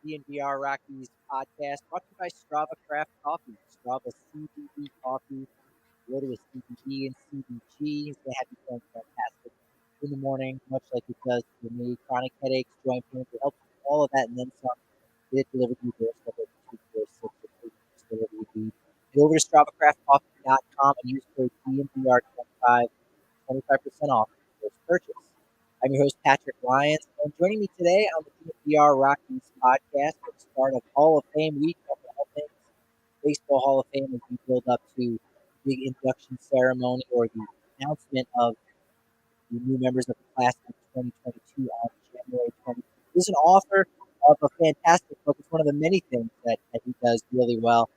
DNVR Rockies Podcast, brought to you by Strava Craft Coffee. Strava CBD coffee. Go to a CBD and CBG. They have you feeling fantastic in the morning, much like it does for me. Chronic headaches, joint pains, it helps with all of that and then some. Get it delivered to your doorstep at 246 delivery you need. Head over to StravaCraftCoffee.com and use code DNVR25 25% off your first purchase. I'm your host, Patrick Lyons, and joining me today on the DNVR Rockies podcast at the start of Hall of Fame week, all things Baseball Hall of Fame, as we build up to the big induction ceremony or the announcement of the new members of the class of 2022 on January 20th. He's an author of a fantastic book. It's one of the many things that he does really well.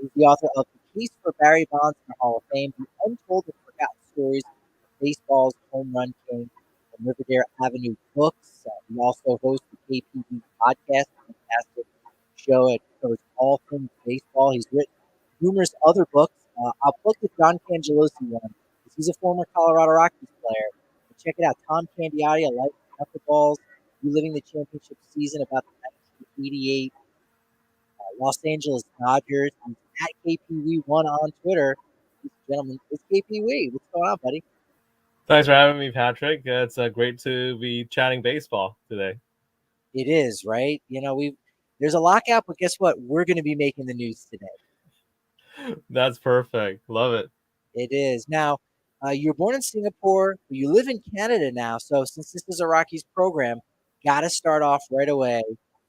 He's the author of The Case for Barry Bonds in the Hall of Fame, The Untold and Forgotten Stories of Baseball's Home Run King, from Riverdale Avenue Books. He also hosts the KPB Podcast, a fantastic show. It covers all things baseball. He's written numerous other books. I'll plug the John Cangelosi one, because he's a former Colorado Rockies player. But check it out, Tom Candiotti, A Life of Knuckleballs, reliving the championship season about the 1988 Los Angeles Dodgers. He's at KPW1 on Twitter. Gentlemen, it's KPW. What's going on, buddy? Thanks for having me, Patrick. It's great to be chatting baseball today. It is, right? You know, there's a lockout, but guess what? We're going to be making the news today. That's perfect. Love it. It is. Now, you were born in Singapore, but you live in Canada now. So since this is a Rockies program, got to start off right away.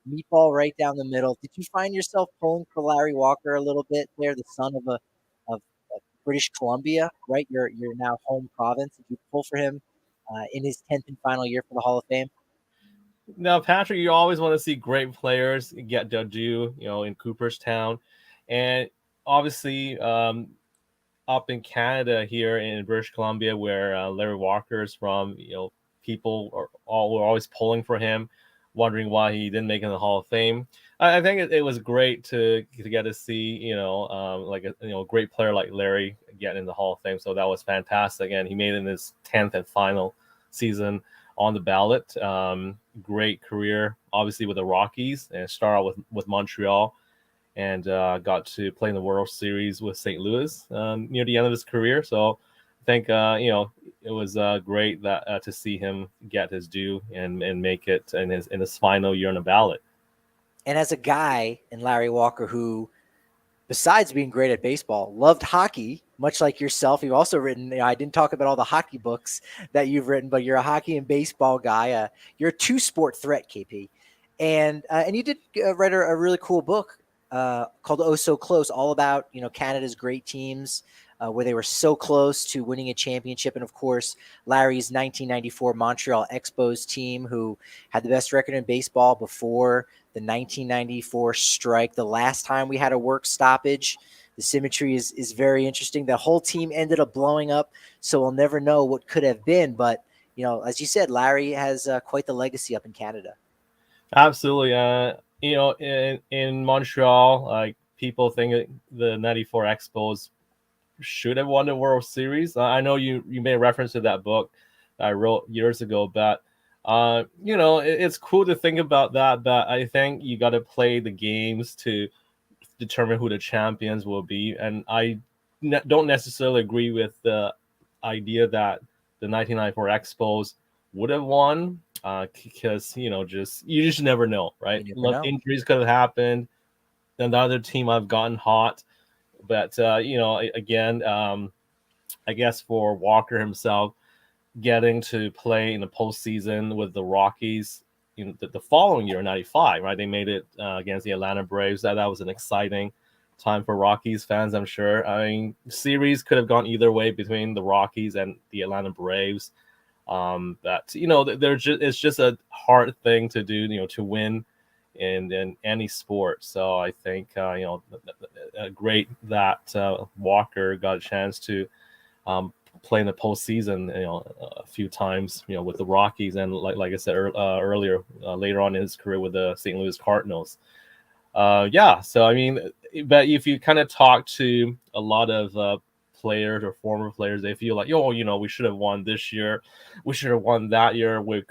Meatball right down the middle. Did you find yourself pulling for Larry Walker a little bit there, the son of British Columbia, right? Your now home province. Did you pull for him in his 10th and final year for the Hall of Fame? Now, Patrick, you always want to see great players get their due, in Cooperstown. And obviously, up in Canada here in British Columbia, where Larry Walker is from, people were always pulling for him, wondering why he didn't make it in the Hall of Fame. I think it was great to get to see, a great player like Larry get in the Hall of Fame. So that was fantastic. And he made it in his 10th and final season on the ballot. Great career, obviously, with the Rockies, and started out with Montreal, and got to play in the World Series with St. Louis near the end of his career. So I think, it was great that to see him get his due and make it in his final year on the ballot. And as a guy in Larry Walker who, besides being great at baseball, loved hockey, much like yourself. You've also written, I didn't talk about all the hockey books that you've written, but you're a hockey and baseball guy. You're a two-sport threat, KP. And you did write a really cool book called Oh So Close, all about, Canada's great teams, where they were so close to winning a championship. And, of course, Larry's 1994 Montreal Expos team, who had the best record in baseball before the 1994 strike, the last time we had a work stoppage. The symmetry is very interesting. The whole team ended up blowing up, so we'll never know what could have been. But, as you said, Larry has quite the legacy up in Canada. Absolutely. In Montreal, like, people think the 94 Expos should have won the World Series. I know you made reference to that book I wrote years ago, but it's cool to think about that, but I think you got to play the games to determine who the champions will be. And I don't necessarily agree with the idea that the 1994 Expos would have won, because you just never know, right? Injuries could have happened, and the other team I've gotten hot. But again, I guess for Walker himself, getting to play in the postseason with the Rockies the following year in '95, right? They made it against the Atlanta Braves. That was an exciting time for Rockies fans, I'm sure. I mean, series could have gone either way between the Rockies and the Atlanta Braves. But it's just a hard thing to do, to win in any sport. So I think great that Walker got a chance to play in the postseason, a few times, with the Rockies, and like I said earlier, later on in his career with the St. Louis Cardinals. So I mean, but if you kind of talk to a lot of players or former players, they feel like, we should have won this year, we should have won that year, we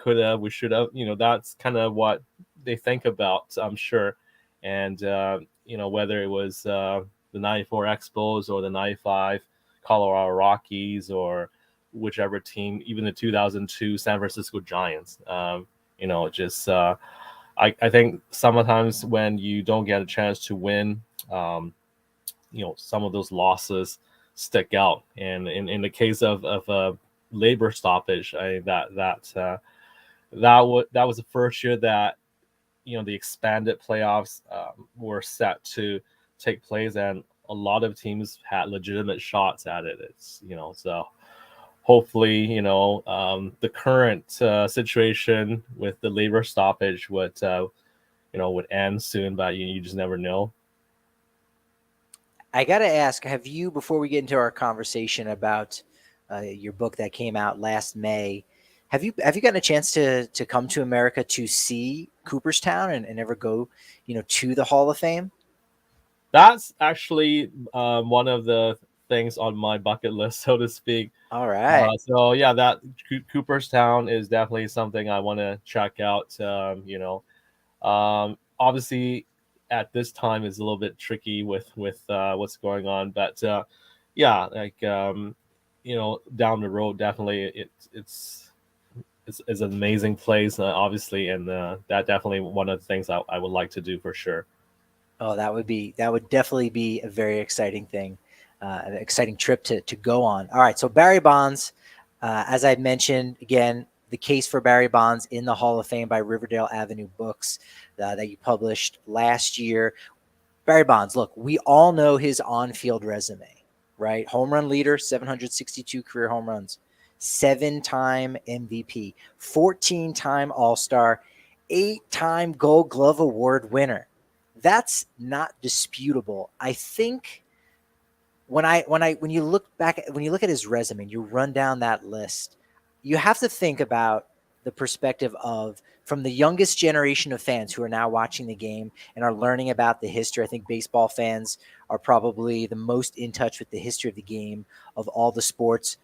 should have, that's kind of what they think about, I'm sure. And whether it was the '94 Expos or the '95 Colorado Rockies or whichever team, even the 2002 San Francisco Giants. Just I think sometimes when you don't get a chance to win, some of those losses stick out. And in the case of a labor stoppage, that was the first year that the expanded playoffs were set to take place, and a lot of teams had legitimate shots at it. So hopefully, the current situation with the labor stoppage would end soon, but you just never know. I got to ask, have you, before we get into our conversation about your book that came out last May, have you gotten a chance to come to America to see Cooperstown and ever go, to the Hall of Fame? That's actually one of the things on my bucket list, so to speak. All right. So yeah, that Cooperstown is definitely something I want to check out. Obviously, at this time is a little bit tricky with what's going on, but yeah, like down the road, definitely it's an amazing place, obviously, and that definitely one of the things I would like to do for sure. Oh, that would definitely be a very exciting thing, an exciting trip to go on. All right, so Barry Bonds, as I mentioned again, the case for Barry Bonds in the Hall of Fame by Riverdale Avenue Books that you published last year. Barry Bonds, look, we all know his on-field resume, right? Home run leader, 762 career home runs, 7-time MVP, 14-time All-Star, 8-time Gold Glove Award winner. That's not disputable. I think when you look at his resume and you run down that list, you have to think about the perspective of from the youngest generation of fans who are now watching the game and are learning about the history. I think baseball fans are probably the most in touch with the history of the game of all the sports.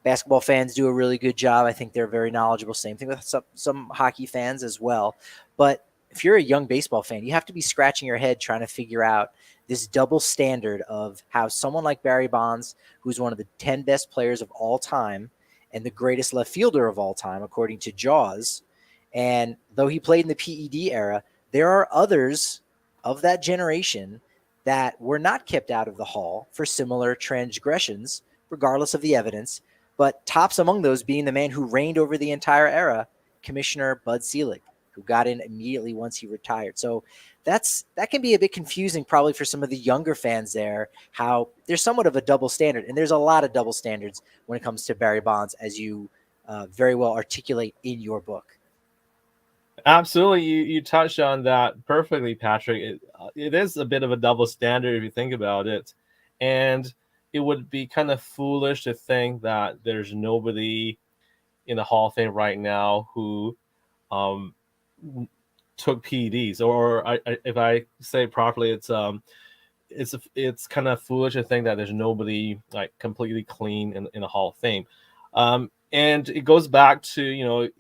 Basketball fans do a really good job. I think they're very knowledgeable. Same thing with some hockey fans as well. But if you're a young baseball fan, you have to be scratching your head trying to figure out this double standard of how someone like Barry Bonds, who's one of the 10 best players of all time and the greatest left fielder of all time, according to Jaws, and though he played in the PED era, there are others of that generation that were not kept out of the Hall for similar transgressions, regardless of the evidence, but tops among those being the man who reigned over the entire era, Commissioner Bud Selig, who got in immediately once he retired. So that can be a bit confusing probably for some of the younger fans there, how there's somewhat of a double standard. And there's a lot of double standards when it comes to Barry Bonds, as you very well articulate in your book. Absolutely, you touched on that perfectly, Patrick. It is a bit of a double standard if you think about it, and it would be kind of foolish to think that there's nobody in the Hall of Fame right now who took PEDs, or if I say properly, it's kind of foolish to think that there's nobody like completely clean in the Hall of Fame, and it goes back to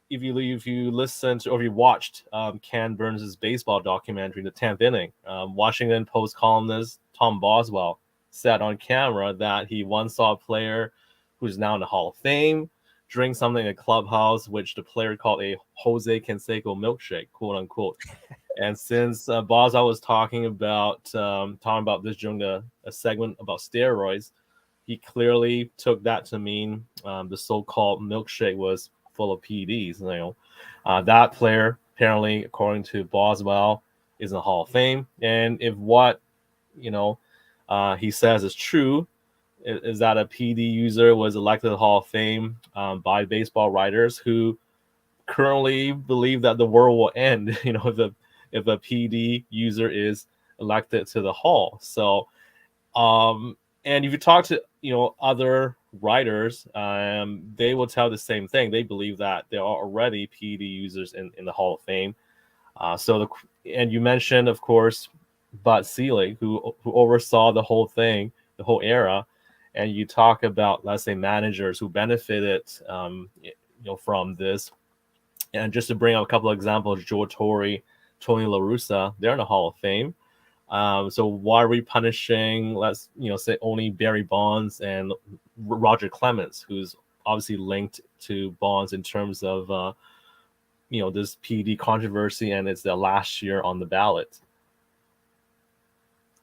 if you listened to, or if you watched Ken Burns' baseball documentary, The 10th Inning, Washington Post columnist Tom Boswell said on camera that he once saw a player who's now in the Hall of Fame drink something in a clubhouse, which the player called a Jose Canseco milkshake, quote unquote. And since Boswell was talking about this during a segment about steroids, he clearly took that to mean the so-called milkshake was full of PEDs. That player apparently, according to Boswell, is in the Hall of Fame. And if what he says is true, is that a PD user was elected to the Hall of Fame by baseball writers who currently believe that the world will end, if a PD user is elected to the Hall. So, and if you talk to other writers, they will tell the same thing. They believe that there are already PD users in the Hall of Fame. And you mentioned, of course, Bud Selig, who oversaw the whole thing, the whole era. And you talk about, let's say, managers who benefited, from this. And just to bring up a couple of examples, Joe Torre, Tony La Russa, they're in the Hall of Fame. So why are we punishing, let's say, only Barry Bonds and Roger Clemens, who's obviously linked to Bonds in terms of this PD controversy, and it's the last year on the ballot.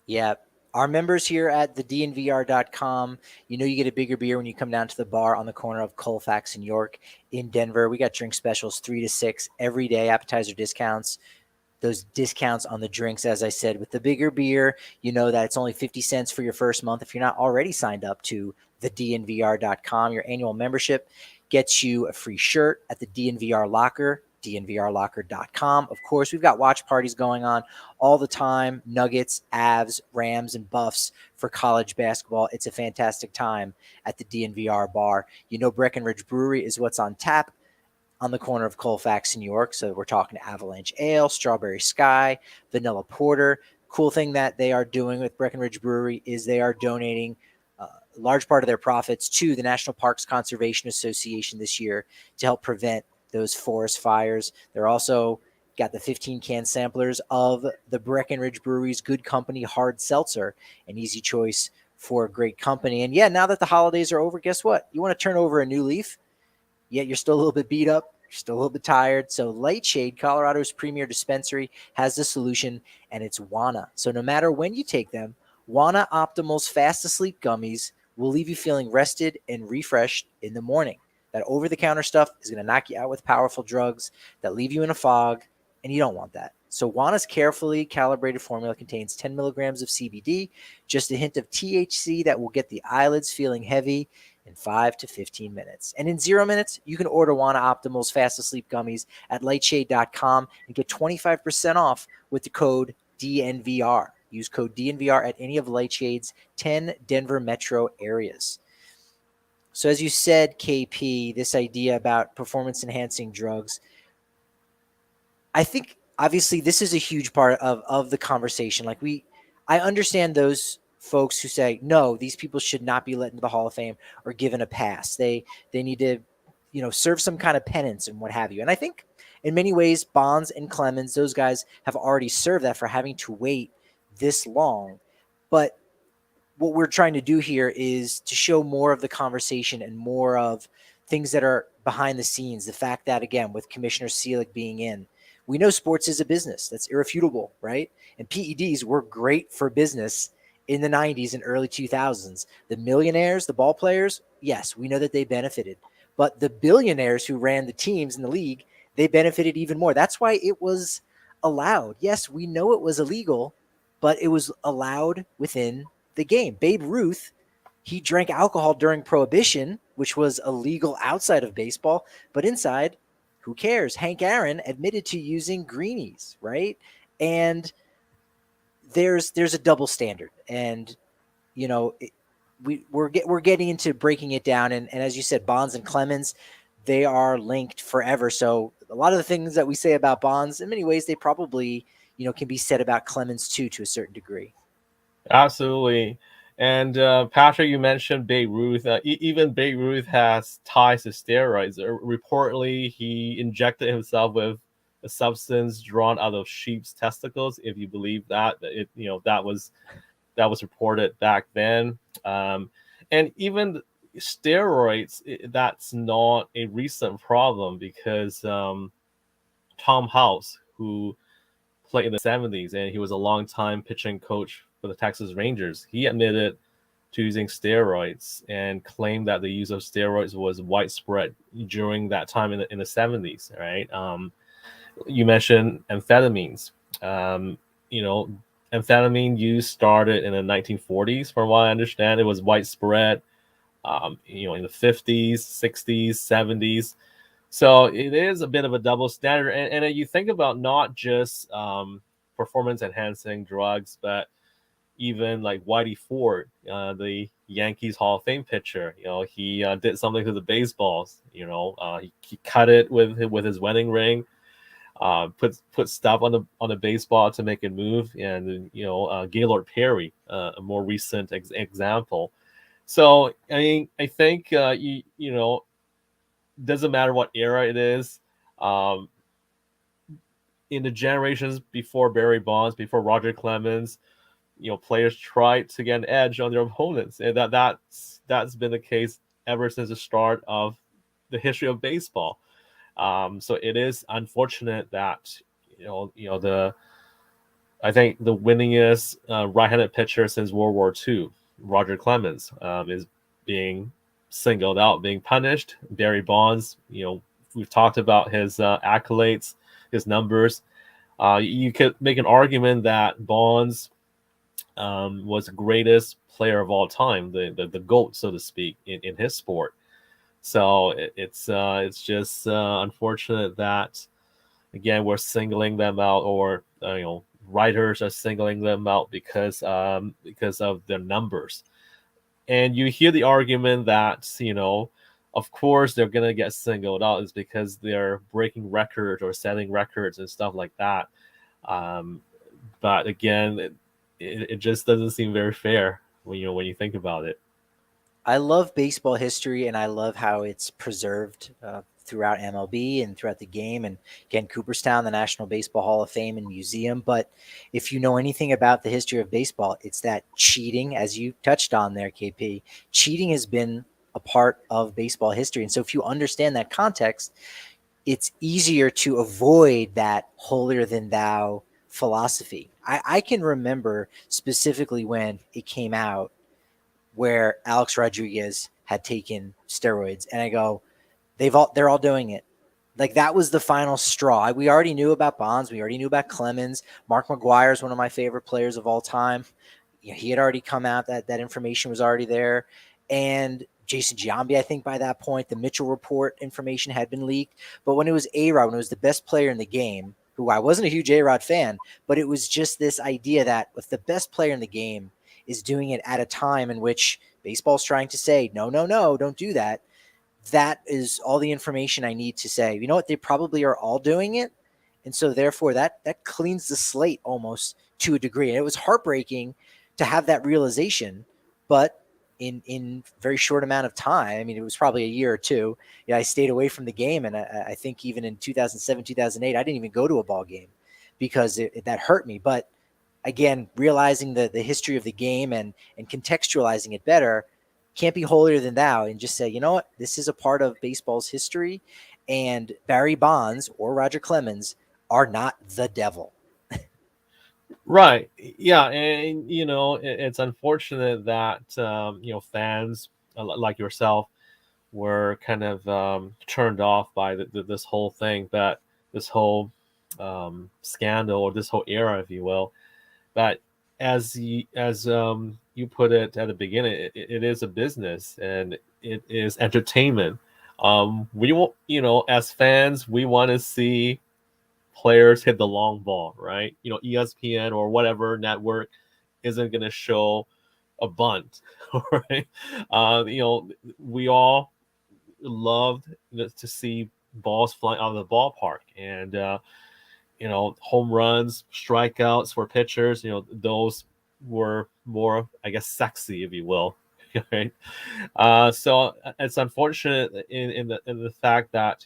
Yeah. Our members here at the DNVR.com, you get a bigger beer when you come down to the bar on the corner of Colfax and York in Denver. We got drink specials 3 to 6 every day, appetizer discounts. Those discounts on the drinks, as I said, with the bigger beer, that it's only 50 cents for your first month. If you're not already signed up to the DNVR.com, your annual membership gets you a free shirt at the DNVR Locker, DNVRlocker.com. Of course, we've got watch parties going on all the time. Nuggets, Avs, Rams, and Buffs for college basketball. It's a fantastic time at the DNVR bar. Breckenridge Brewery is what's on tap on the corner of Colfax and York. So we're talking Avalanche Ale, Strawberry Sky, Vanilla Porter. Cool thing that they are doing with Breckenridge Brewery is they are donating a large part of their profits to the National Parks Conservation Association this year to help prevent those forest fires. They're also got the 15-can samplers of the Breckenridge Brewery's Good Company Hard Seltzer, an easy choice for a great company. And yeah, now that the holidays are over, guess what? You want to turn over a new leaf? Yet you're still a little bit beat up, you're still a little bit tired. So Lightshade, Colorado's premier dispensary, has the solution, and it's Wana. So no matter when you take them, Wana Optimal's Fast Asleep gummies will leave you feeling rested and refreshed in the morning. That over-the-counter stuff is going to knock you out with powerful drugs that leave you in a fog, and you don't want that. So Wana's carefully calibrated formula contains 10 milligrams of CBD, just a hint of THC that will get the eyelids feeling heavy in 5 to 15 minutes. And in 0 minutes, you can order Wana Optimal's Fast Asleep gummies at lightshade.com and get 25% off with the code DNVR. Use code DNVR at any of Lightshade's 10 Denver metro areas. So as you said, KP, this idea about performance-enhancing drugs, I think obviously this is a huge part of the conversation. I understand those folks who say, no, these people should not be let into the Hall of Fame or given a pass. They need to, serve some kind of penance and what have you. And I think in many ways, Bonds and Clemens, those guys have already served that for having to wait this long. But what we're trying to do here is to show more of the conversation and more of things that are behind the scenes. The fact that, again, with Commissioner Seelig being in, we know sports is a business. That's irrefutable, right? And PEDs were great for business in the 90s and early 2000s. The millionaires, the ball players, yes, we know that they benefited. But the billionaires who ran the teams in the league, they benefited even more. That's why it was allowed. Yes, we know it was illegal, but it was allowed within the game. Babe Ruth, he drank alcohol during Prohibition, which was illegal outside of baseball, but inside, who cares? Hank Aaron admitted to using greenies, right? And there's a double standard, and we're getting into breaking it down, and as you said, Bonds and Clemens, they are linked forever. So a lot of the things that we say about Bonds, in many ways, they probably can be said about Clemens too, to a certain degree. Absolutely. And Patrick, you mentioned Babe Ruth. Even Babe Ruth has ties to steroids. Reportedly, he injected himself with a substance drawn out of sheep's testicles. If you believe that, that was reported back then. And even steroids, that's not a recent problem, because Tom House, who played in the 70s, and he was a longtime pitching coach for the Texas Rangers, he admitted to using steroids and claimed that the use of steroids was widespread during that time in the 70s, right? You mentioned amphetamines. Amphetamine use started in the 1940s, from what I understand. It was widespread, in the 50s, 60s, 70s. So it is a bit of a double standard. And you think about not just performance-enhancing drugs, but even like Whitey Ford, the Yankees Hall of Fame pitcher. He did something to the baseballs. He cut it with his wedding ring. Put stuff on the baseball to make it move, and Gaylord Perry, a more recent example. So I think doesn't matter what era it is. Um, in the generations before Barry Bonds, before Roger Clemens, players tried to get an edge on their opponents, and that's been the case ever since the start of the history of baseball. So it is unfortunate that the I think the winningest right-handed pitcher since World War II, Roger Clemens, is being singled out, being punished. Barry Bonds, we've talked about his accolades, his numbers. You could make an argument that Bonds was the greatest player of all time, the GOAT, so to speak, in his sport. So it's just unfortunate that again we're singling them out, or writers are singling them out because of their numbers. And you hear the argument that of course they're gonna get singled out is because they're breaking records or setting records and stuff like that. Um, but again, it just doesn't seem very fair when you think about it. I love baseball history, and I love how it's preserved throughout MLB and throughout the game. And again, Cooperstown, the National Baseball Hall of Fame and Museum. But if you know anything about the history of baseball, it's that cheating, as you touched on there, KP, cheating has been a part of baseball history. And so if you understand that context, it's easier to avoid that holier than thou philosophy. I can remember specifically when it came out where Alex Rodriguez had taken steroids, and I go, they're all doing it. Like, that was the final straw. We already knew about Bonds. We already knew about Clemens. Mark McGwire is one of my favorite players of all time. He had already come out. That information was already there. And Jason Giambi, I think by that point, the Mitchell report information had been leaked. But when it was A-Rod, when it was the best player in the game, who I wasn't a huge A-Rod fan, but it was just this idea that if the best player in the game is doing it at a time in which baseball's trying to say, no, no, no, don't do that, that is all the information I need to say, you know what, they probably are all doing it. And so therefore that cleans the slate almost to a degree. And it was heartbreaking to have that realization, but in very short amount of time, I mean, it was probably a year or two. I stayed away from the game. And I think even in 2007, 2008, I didn't even go to a ball game because that hurt me. But again, realizing the history of the game and contextualizing it better, can't be holier than thou, and just say, you know what, this is a part of baseball's history, and Barry Bonds or Roger Clemens are not the devil. Right. Yeah, and it's unfortunate that fans like yourself were kind of turned off by this whole thing, that this whole scandal, or this whole era, if you will. But as you put it at the beginning, it is a business and it is entertainment. We want, as fans, we want to see players hit the long ball, right? ESPN or whatever network isn't going to show a bunt, right? We all loved to see balls flying out of the ballpark, and home runs, strikeouts for pitchers, those were more, I guess, sexy, if you will. Right. So it's unfortunate in the fact that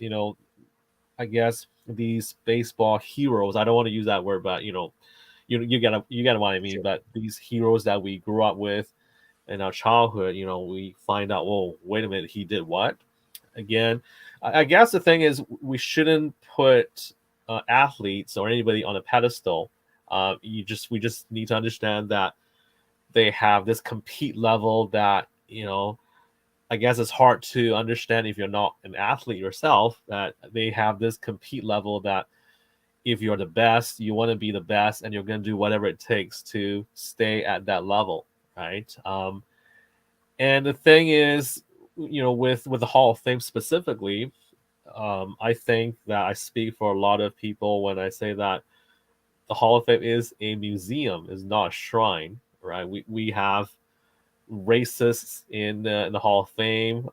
I guess these baseball heroes, I don't want to use that word, but you get what I mean. Sure. But these heroes that we grew up with in our childhood, we find out, whoa, wait a minute, he did what? Again, I guess the thing is, we shouldn't put athletes or anybody on a pedestal. We just need to understand that they have this compete level that I guess it's hard to understand if you're not an athlete yourself, that they have this compete level that if you're the best, you want to be the best, and you're going to do whatever it takes to stay at that level, right? And the thing is, with the Hall of Fame specifically, I think that I speak for a lot of people when I say that the Hall of Fame is a museum, is not a shrine, right? We have racists in the Hall of Fame.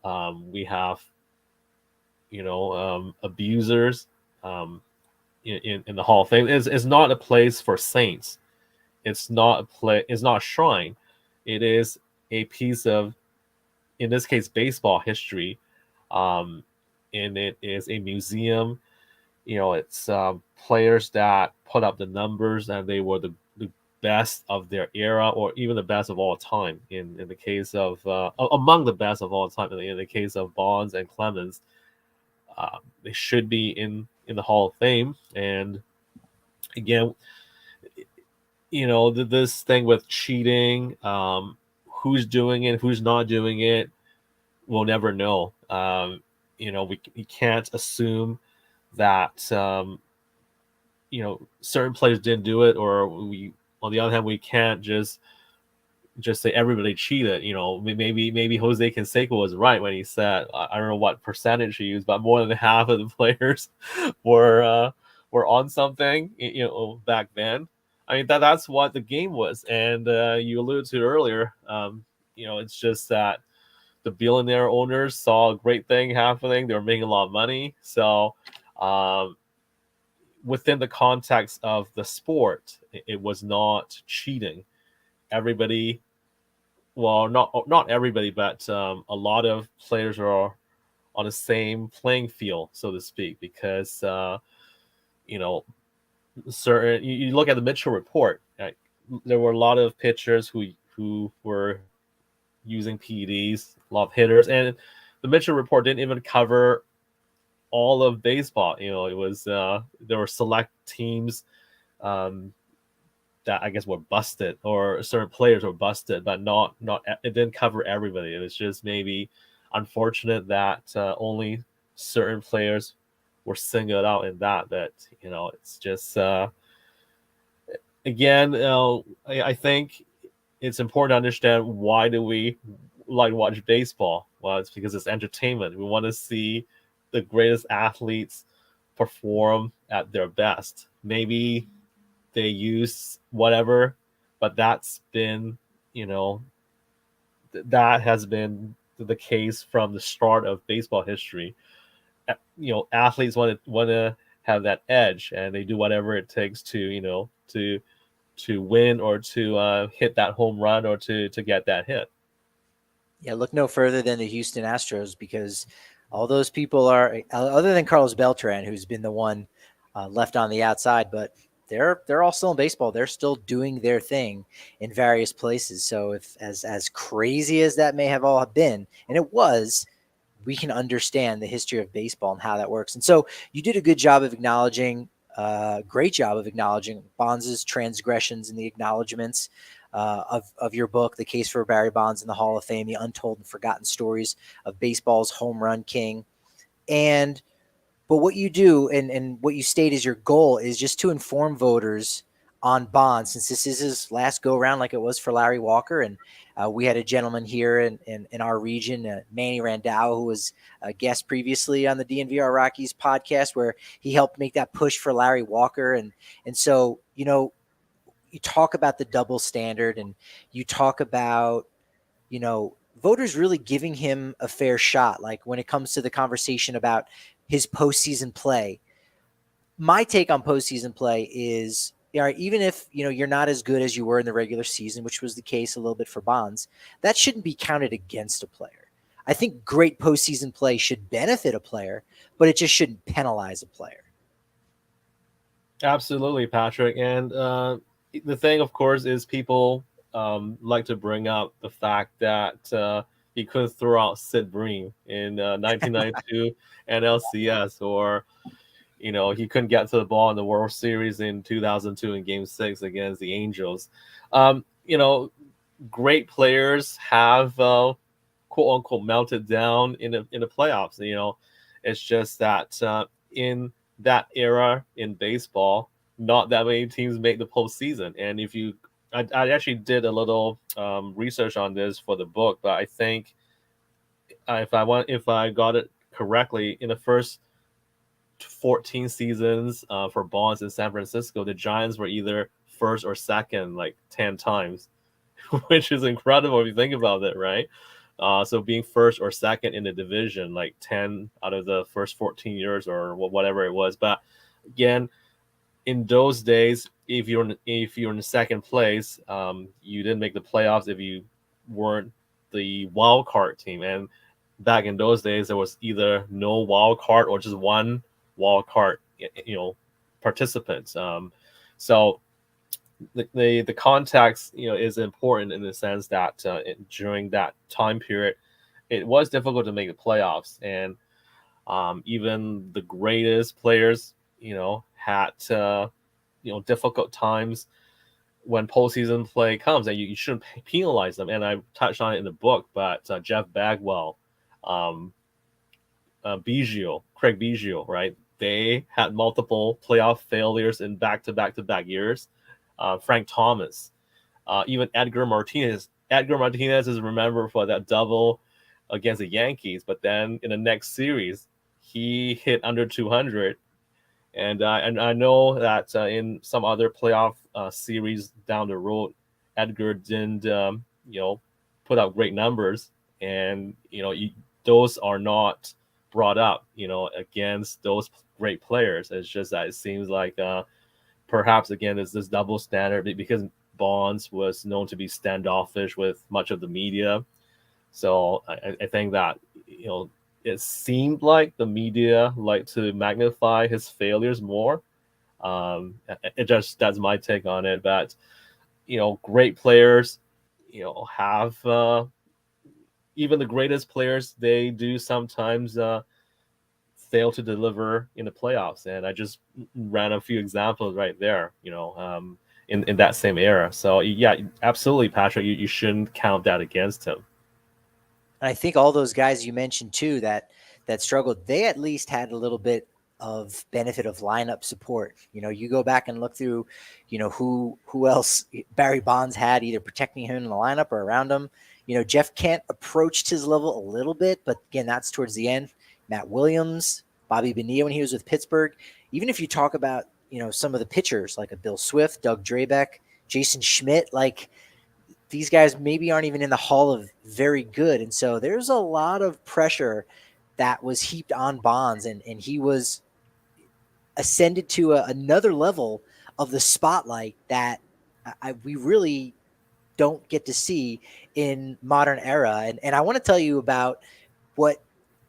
We have abusers in the Hall of Fame. Is not a place for saints. It's not a play. It's not a shrine. It is a piece of, in this case, baseball history, and it is a museum. it's players that put up the numbers and they were the best of their era or even the best of all time in the case of among the best of all time in the case of Bonds and Clemens. They should be in the Hall of Fame. And again, this thing with cheating, who's doing it, who's not doing it, we'll never know. We can't assume that certain players didn't do it, or we on the other hand we can't just say everybody cheated. Maybe Jose Canseco was right when he said, I don't know what percentage he used, but more than half of the players were on something back then. I mean that's what the game was, and you alluded to earlier. It's just that the billionaire owners saw a great thing happening. They were making a lot of money, so within the context of the sport, it was not cheating. Everybody, well, not everybody, but a lot of players are on the same playing field, so to speak, because certain you look at the Mitchell report. Right? There were a lot of pitchers who were using PEDs, a lot of hitters, and the Mitchell report didn't even cover all of baseball. It was there were select teams that I guess were busted, or certain players were busted, but not it didn't cover everybody. It was just maybe unfortunate that only certain players were singled out in that. It's just again, I think it's important to understand why do we like to watch baseball. Well, it's because it's entertainment. We want to see the greatest athletes perform at their best. Maybe they use whatever, but that's been, that has been the case from the start of baseball history. Athletes want to have that edge, and they do whatever it takes to win or to hit that home run or to get that hit. Yeah, look no further than the Houston Astros, because all those people are, other than Carlos Beltran, who's been the one left on the outside, but they're all still in baseball. They're still doing their thing in various places. So if as crazy as that may have all been, and it was, we can understand the history of baseball and how that works. And so you did a good job of acknowledging, great job of acknowledging Bonds' transgressions and the acknowledgments of your book, The Case for Barry Bonds in the Hall of Fame, the untold and forgotten stories of baseball's home run king. But what you do and what you state as your goal is just to inform voters on Bonds, since this is his last go around, like it was for Larry Walker. And we had a gentleman here in our region, Manny Randau, who was a guest previously on the DNVR Rockies podcast, where he helped make that push for Larry Walker. And so, you talk about the double standard, and you talk about, voters really giving him a fair shot. Like when it comes to the conversation about his postseason play, my take on postseason play is, even if, you're not as good as you were in the regular season, which was the case a little bit for Bonds, that shouldn't be counted against a player. I think great postseason play should benefit a player, but it just shouldn't penalize a player. Absolutely, Patrick. And the thing, of course, is people like to bring up the fact that he couldn't throw out Sid Bream in 1992 NLCS, or he couldn't get to the ball in the World Series in 2002 in Game 6 against the Angels. Great players have quote unquote melted down in the playoffs. It's just that in that era in baseball, not that many teams make the postseason. And I actually did a little research on this for the book, but I think if I got it correctly, in the first 14 seasons for Bonds in San Francisco, the Giants were either first or second like 10 times, which is incredible if you think about it, right? So being first or second in the division, like 10 out of the first 14 years or whatever it was. But again, in those days, if you're in second place, you didn't make the playoffs if you weren't the wild card team. And back in those days, there was either no wild card or just one wild card participants. So the context is important in the sense that during that time period, it was difficult to make the playoffs, and even the greatest players had difficult times when postseason play comes, and you shouldn't penalize them. And I touched on it in the book, but Jeff Bagwell, um, Craig Biggio, right? They had multiple playoff failures in back-to-back-to-back years. Frank Thomas, even Edgar Martinez. Edgar Martinez is remembered for that double against the Yankees, but then in the next series, he hit under 200. And I know that in some other playoff series down the road, Edgar didn't, put out great numbers, and those are not brought up, against those great players. It's just that it seems like perhaps again it's this double standard because Bonds was known to be standoffish with much of the media. So I think that it seemed like the media like to magnify his failures more. That's my take on it. But great players, have even the greatest players, they do sometimes fail to deliver in the playoffs. And I just ran a few examples right there. In that same era. So yeah, absolutely, Patrick, you shouldn't count that against him. And I think all those guys you mentioned too that struggled, they at least had a little bit of benefit of lineup support. You go back and look through, who else Barry Bonds had either protecting him in the lineup or around him. Jeff Kent approached his level a little bit, but again, that's towards the end. Matt Williams, Bobby Bonilla when he was with Pittsburgh. Even if you talk about, some of the pitchers like a Bill Swift, Doug Drabeck, Jason Schmidt, like these guys maybe aren't even in the Hall of Very Good. And so there's a lot of pressure that was heaped on Bonds, and he was ascended to another level of the spotlight that we really don't get to see in modern era. And I want to tell you about what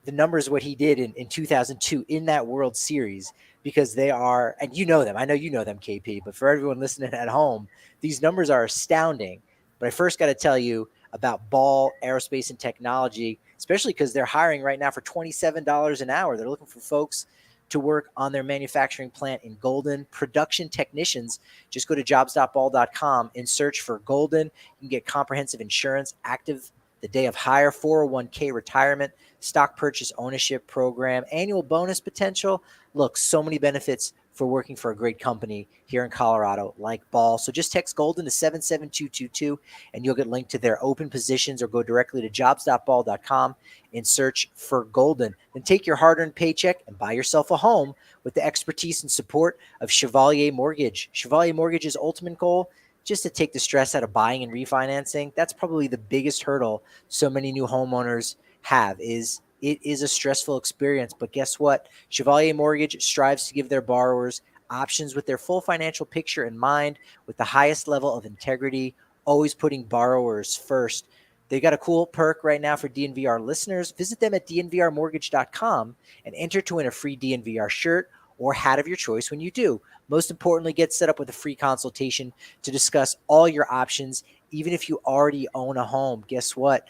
he did in 2002 in that World Series, because they are, and them, I know you know them, KP, but for everyone listening at home, these numbers are astounding. But I first got to tell you about Ball Aerospace and Technology, especially because they're hiring right now for $27 an hour. They're looking for folks to work on their manufacturing plant in Golden. Production technicians, just go to jobs.ball.com and search for Golden. You can get comprehensive insurance, active the day of hire, 401k retirement, stock purchase ownership program, annual bonus potential. Look, so many benefits for working for a great company here in Colorado like Ball. So just text Golden to 77222 and you'll get linked to their open positions, or go directly to jobs.ball.com and search for Golden. Then take your hard-earned paycheck and buy yourself a home with the expertise and support of Chevalier Mortgage. Chevalier Mortgage's ultimate goal, just to take the stress out of buying and refinancing. That's probably the biggest hurdle so many new homeowners have, is it is a stressful experience. But guess what? Chevalier Mortgage strives to give their borrowers options with their full financial picture in mind, with the highest level of integrity, always putting borrowers first. They got a cool perk right now for DNVR listeners. Visit them at dnvrmortgage.com and enter to win a free DNVR shirt or hat of your choice when you do. Most importantly, get set up with a free consultation to discuss all your options, even if you already own a home. Guess what?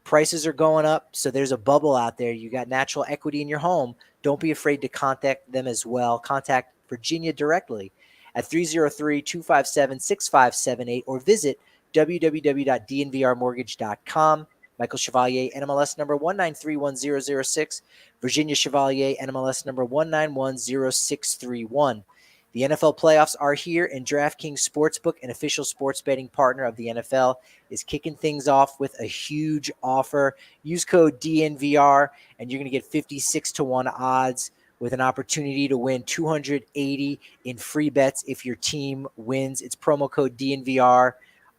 Prices are going up, so there's a bubble out there. You got natural equity in your home. Don't be afraid to contact them as well. Contact Virginia directly at 303-257-6578 or visit www.dnvrmortgage.com. Michael Chevalier, NMLS number 1931006. Virginia Chevalier, NMLS number 1910631. The NFL playoffs are here, and DraftKings Sportsbook, an official sports betting partner of the NFL, is kicking things off with a huge offer. Use code DNVR, and you're going to get 56-1 odds with an opportunity to win $280 in free bets if your team wins. It's promo code DNVR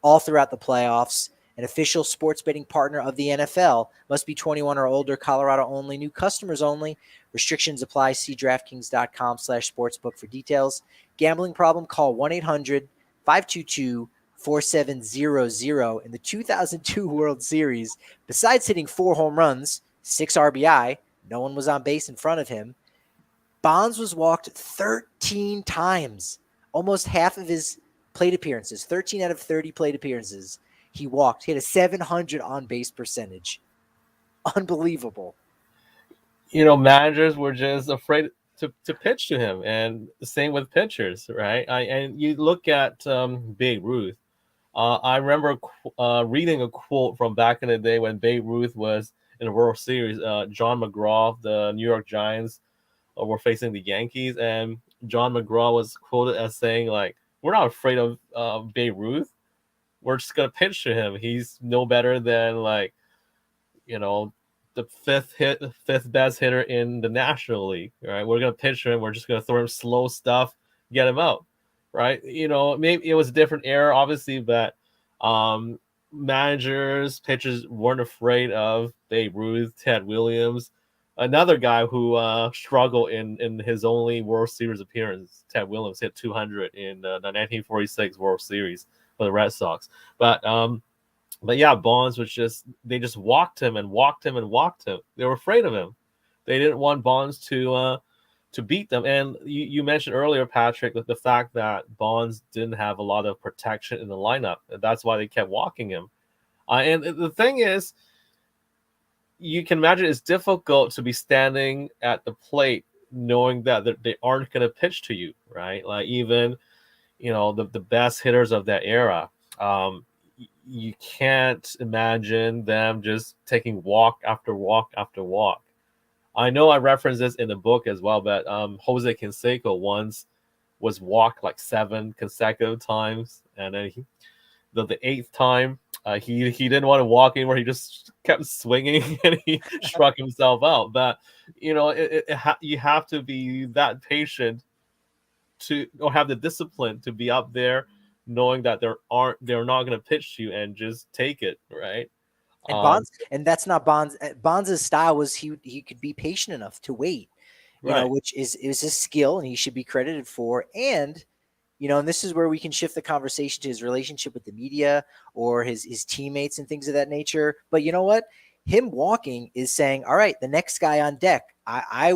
all throughout the playoffs. An official sports betting partner of the NFL. Must be 21 or older. Colorado only. New customers only. Restrictions apply. See DraftKings.com/sportsbook for details. Gambling problem? Call 1-800-522-4700. In the 2002 World Series, besides hitting 4 home runs, 6 RBI, no one was on base in front of him, Bonds was walked 13 times, almost half of his plate appearances, 13 out of 30 plate appearances. He walked. He had a 700 on base percentage. Unbelievable. Managers were just afraid to pitch to him, and the same with pitchers, right? And you look at Babe Ruth. I remember reading a quote from back in the day when Babe Ruth was in the World Series. John McGraw, the New York Giants, were facing the Yankees, and John McGraw was quoted as saying, like, "We're not afraid of Babe Ruth. We're just gonna pitch to him. He's no better than, like, you know, the fifth best hitter in the National League, right? We're gonna pitch him. We're just gonna throw him slow stuff, get him out, right? Maybe it was a different era, obviously, but managers, pitchers weren't afraid of Babe Ruth, Ted Williams, another guy who struggled in his only World Series appearance. Ted Williams hit 200 in the 1946 World Series for the Red Sox, but yeah, Bonds was they just walked him and walked him and walked him. They were afraid of him. They didn't want Bonds to beat them. And you mentioned earlier, Patrick, that the fact that Bonds didn't have a lot of protection in the lineup. And that's why they kept walking him. And the thing is, you can imagine it's difficult to be standing at the plate knowing that they aren't going to pitch to you, right? Like, even, the best hitters of that era, you can't imagine them just taking walk after walk after walk. I know I referenced this in the book as well, but Jose Canseco once was walked like 7 consecutive times, and then the 8th time he didn't want to walk anymore. He just kept swinging and he struck himself out. But you have to be that patient or have the discipline to be up there, knowing that they're not going to pitch to you, and just take it, right? And Bonds, and that's not Bonds. Bonds' style was he could be patient enough to wait, right. which is a skill, and he should be credited for. And and this is where we can shift the conversation to his relationship with the media or his teammates and things of that nature. But you know what? Him walking is saying, all right, the next guy on deck, I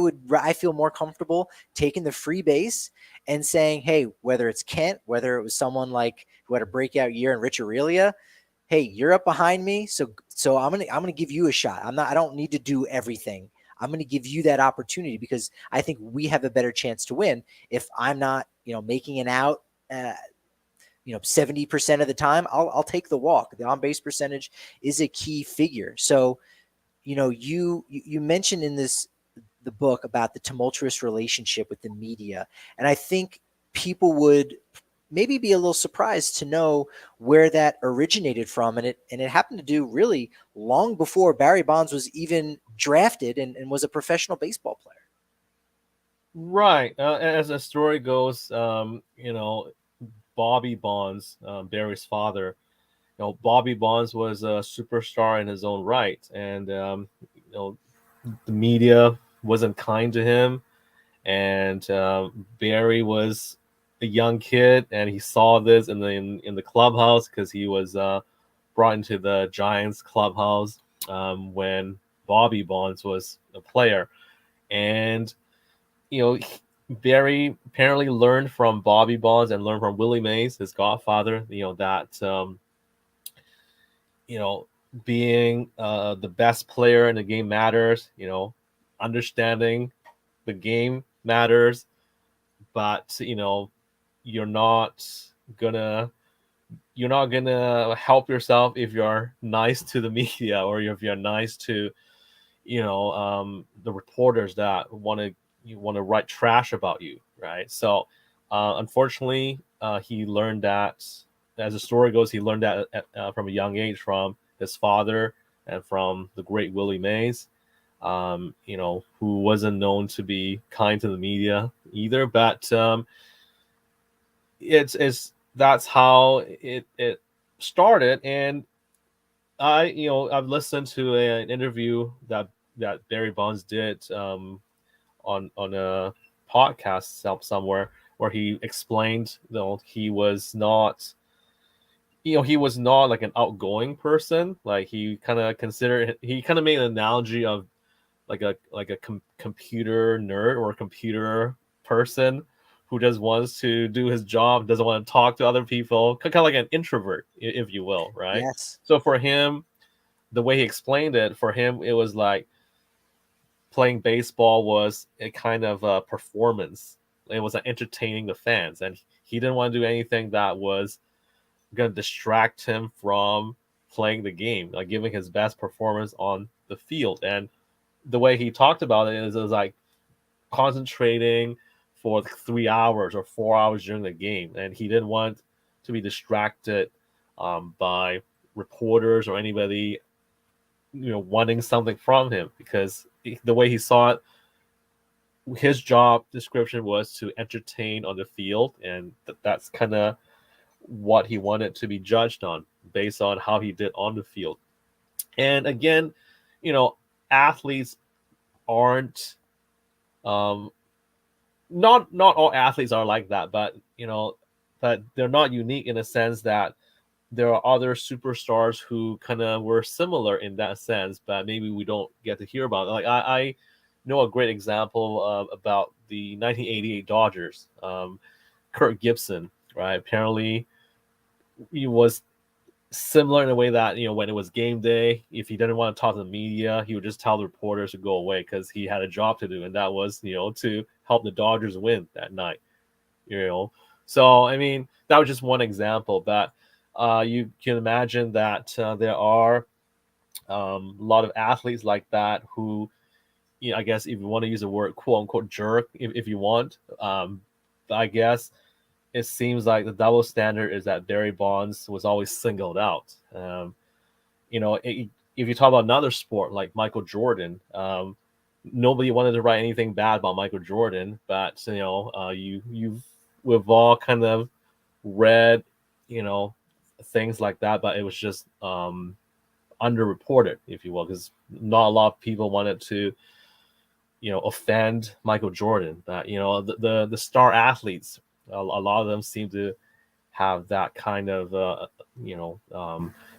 feel more comfortable taking the free base and saying, hey, whether it's Kent, whether it was someone like who had a breakout year in Rich Aurelia, hey, you're up behind me, so I'm gonna give you a shot. I don't need to do everything. I'm gonna give you that opportunity because I think we have a better chance to win if I'm not, making an out. 70% of the time, I'll take the walk. The on base percentage is a key figure. So, you mentioned in the book about the tumultuous relationship with the media, and I think people would maybe be a little surprised to know where that originated from, and it happened to do really long before Barry Bonds was even drafted and was a professional baseball player. Right. As the story goes, Bobby Bonds, Barry's father, Bobby Bonds was a superstar in his own right, and the media wasn't kind to him, and Barry was a young kid, and he saw this in the clubhouse because he was brought into the Giants clubhouse when Bobby Bonds was a player, and Barry apparently learned from Bobby Bonds and learned from Willie Mays, his godfather, that being the best player in the game matters. Understanding the game matters, but you're not gonna help yourself if you're nice to the media, or if you're nice to the reporters that want to write trash about you, right? So unfortunately, he learned that, as the story goes, he learned that from a young age from his father and from the great Willie Mays, who wasn't known to be kind to the media either. But that's how it started. And I've listened to an interview that Barry Bonds did on a podcast somewhere, where he explained he was not like an outgoing person. Like, he kind of made an analogy of computer nerd or a computer person who just wants to do his job, doesn't want to talk to other people, kind of like an introvert, if you will, right? Yes. So for him, the way he explained it, for him, it was like playing baseball was a kind of a performance. It was like entertaining the fans, and he didn't want to do anything that was going to distract him from playing the game, like giving his best performance on the field. And the way he talked about it is like concentrating for 3 hours or 4 hours during the game, and he didn't want to be distracted by reporters or anybody, wanting something from him, because the way he saw it, his job description was to entertain on the field, and that's kind of what he wanted to be judged on based on how he did on the field. And again, athletes aren't not all athletes are like that, but but they're not unique in a sense that there are other superstars who kind of were similar in that sense, but maybe we don't get to hear about it. Like I know a great example about the 1988 Dodgers. Kirk Gibson, right? Apparently, he was similar in a way that when it was game day, if he didn't want to talk to the media, he would just tell the reporters to go away because he had a job to do, and that was to help the Dodgers win that night. So I mean, that was just one example, but you can imagine that there are a lot of athletes like that who, I guess if you want to use the word quote unquote jerk, if you want, I guess it seems like the double standard is that Barry Bonds was always singled out. If you talk about another sport like Michael Jordan, nobody wanted to write anything bad about Michael Jordan, but we've all kind of read, things like that, but it was just underreported, if you will, because not a lot of people wanted to, offend Michael Jordan. But the star athletes, a lot of them seem to have that kind of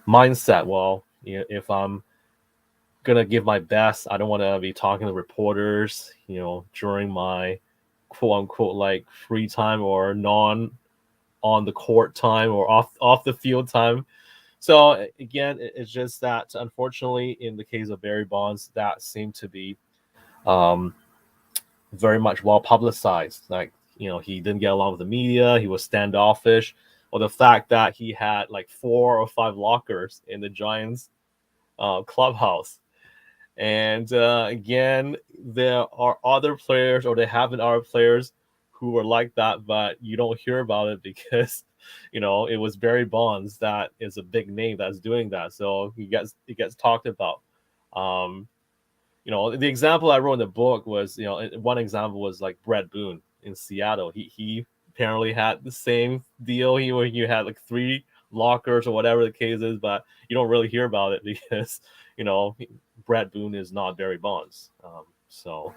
mindset. Well, if I'm gonna give my best, I don't want to be talking to reporters, during my quote unquote like free time or non on the court time or off the field time. So again, it's just that unfortunately, in the case of Barry Bonds, that seemed to be very much well publicized. Like, he didn't get along with the media. He was standoffish, or the fact that he had like 4 or 5 lockers in the Giants clubhouse. And again, there are other players, or there have been other players who were like that, but you don't hear about it because, it was Barry Bonds that is a big name that's doing that. So it gets talked about. The example I wrote in the book was, one example was like Brett Boone in Seattle. He apparently had the same deal. He had like 3 lockers or whatever the case is, but you don't really hear about it because, Brett Boone is not Barry Bonds. So.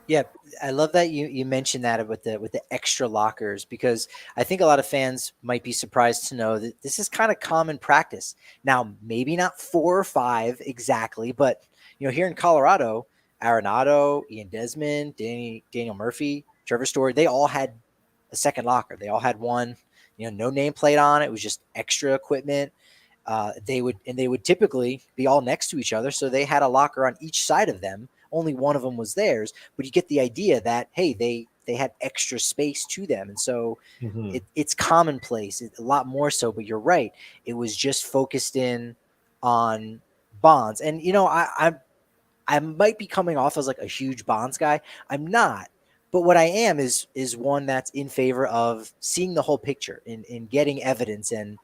Yeah, I love that you mentioned that with the extra lockers, because I think a lot of fans might be surprised to know that this is kind of common practice. Now, maybe not 4 or 5 exactly, but here in Colorado, Arenado, Ian Desmond, Daniel Murphy, Trevor Story, they all had a second locker. They all had one, no nameplate on it. It was just extra equipment. They would typically be all next to each other, so they had a locker on each side of them. Only one of them was theirs, but you get the idea that, hey, they had extra space to them. And so it's commonplace, a lot more so, but you're right. It was just focused in on Bonds. And, I might be coming off as like a huge Bonds guy. I'm not. But what I am is one that's in favor of seeing the whole picture and getting evidence and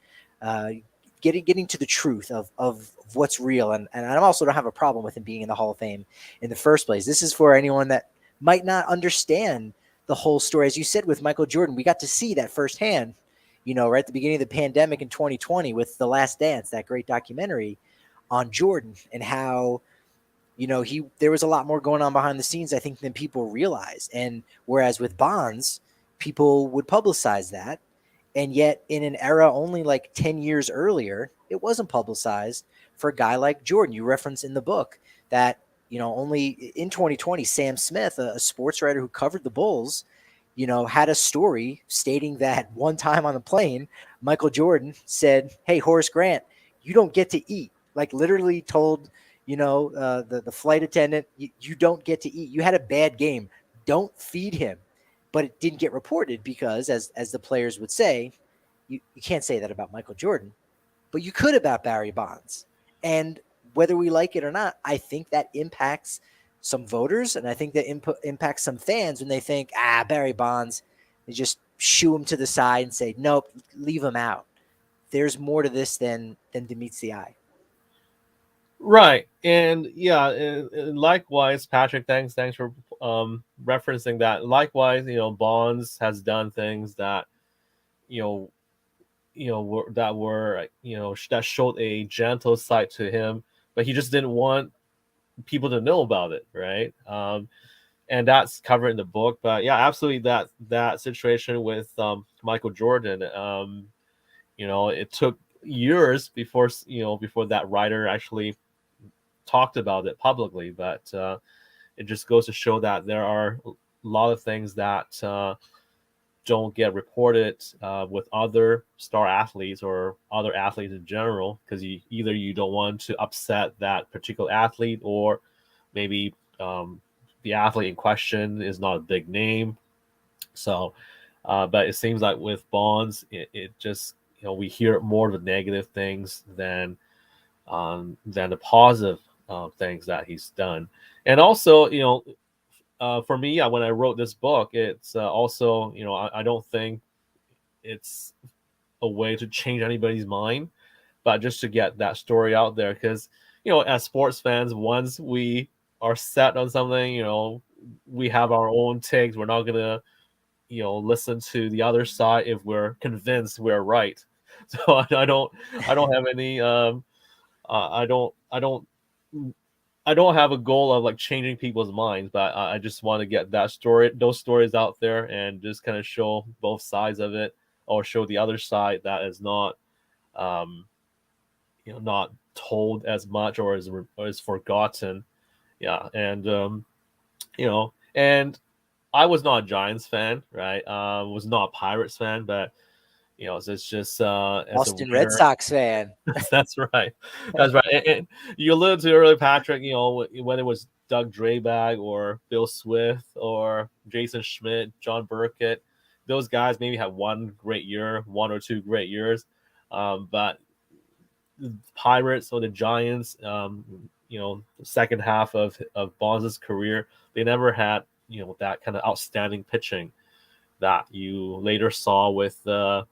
getting to the truth of what's real. And I also don't have a problem with him being in the Hall of Fame in the first place. This is for anyone that might not understand the whole story. As you said, with Michael Jordan, we got to see that firsthand, right at the beginning of the pandemic in 2020 with The Last Dance, that great documentary on Jordan, and how, there was a lot more going on behind the scenes, I think, than people realize. And whereas with Bonds, people would publicize that. And yet in an era only like 10 years earlier, it wasn't publicized for a guy like Jordan. You reference in the book that, only in 2020, Sam Smith, a sports writer who covered the Bulls, had a story stating that one time on the plane, Michael Jordan said, "Hey, Horace Grant, you don't get to eat." Like literally told, the flight attendant, you don't get to eat. You had a bad game. Don't feed him. But it didn't get reported because, as the players would say, you can't say that about Michael Jordan, but you could about Barry Bonds. And whether we like it or not, I think that impacts some voters, and I think that impacts some fans when they think, Barry Bonds, they just shoo him to the side and say, nope, leave him out. There's more to this than meets the eye. Right, and yeah, and likewise, Patrick. Thanks for referencing that. Likewise, Bonds has done things that you know that were that showed a gentle side to him, but he just didn't want people to know about it, right? And that's covered in the book. But yeah, absolutely, that situation with Michael Jordan, it took years before that writer actually talked about it publicly, but it just goes to show that there are a lot of things that don't get reported with other star athletes or other athletes in general, because either you don't want to upset that particular athlete, or maybe the athlete in question is not a big name. So, but it seems like with Bonds, it just we hear more of the negative things than the positive things that he's done. And also, for me, when I wrote this book, it's also, I don't think it's a way to change anybody's mind, but just to get that story out there. Because, as sports fans, once we are set on something, we have our own takes. We're not going to, listen to the other side if we're convinced we're right. So I don't have any, I don't I don't have a goal of like changing people's minds, but I just want to get those stories out there, and just kind of show both sides of it, or show the other side that is not, um, not told as much, or is forgotten. Yeah, and and I was not a Giants fan, right? Was not a Pirates fan, but it's just as a Boston Red reader. Sox fan. That's right. That's right. And you alluded to earlier, Patrick, whether it was Doug Drabag or Bill Swift or Jason Schmidt, John Burkett, those guys maybe had one or two great years. But the Pirates or the Giants, the second half of Bonds' career, they never had, that kind of outstanding pitching that you later saw with the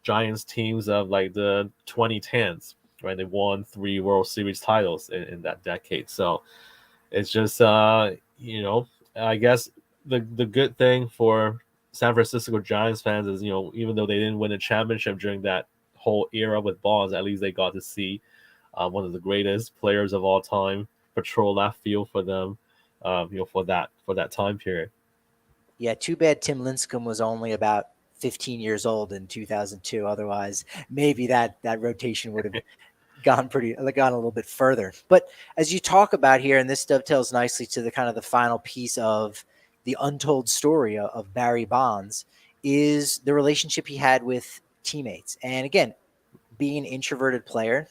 Giants teams of like the 2010s, right? They won 3 World Series titles in that decade. So it's just, I guess the good thing for San Francisco Giants fans is, even though they didn't win a championship during that whole era with Bonds, at least they got to see one of the greatest players of all time patrol that field for them, for that time period. Yeah, too bad Tim Lincecum was only about 15 years old in 2002. Otherwise, maybe that rotation would have gone a little bit further. But as you talk about here, and this dovetails nicely to the kind of the final piece of the untold story of Barry Bonds, is the relationship he had with teammates. And again, being an introverted player,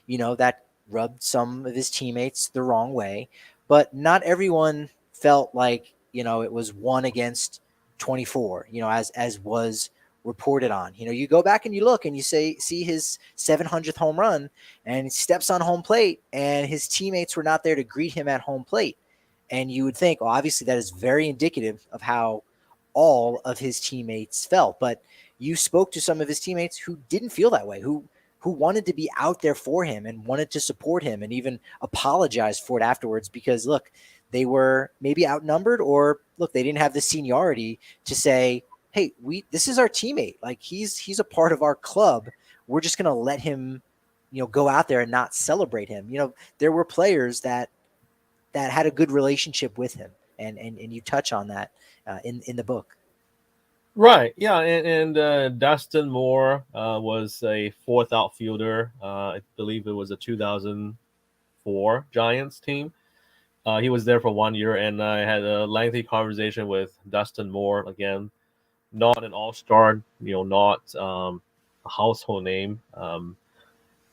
that rubbed some of his teammates the wrong way. But not everyone felt like, it was 1 against 24, as was reported on. You go back and you look and you see his 700th home run, and he steps on home plate, and his teammates were not there to greet him at home plate. And you would think, well, obviously that is very indicative of how all of his teammates felt. But you spoke to some of his teammates who didn't feel that way, who wanted to be out there for him and wanted to support him, and even apologized for it afterwards, because look, they were maybe outnumbered, or look, they didn't have the seniority to say, hey, this is our teammate. Like he's a part of our club. We're just going to let him, go out there and not celebrate him. There were players that had a good relationship with him. And you touch on that in the book. Right. Yeah. And Dustin Moore was a fourth outfielder. I believe it was a 2004 Giants team. He was there for 1 year, and I had a lengthy conversation with Dustin Moore. Again, not an all-star, not a household name,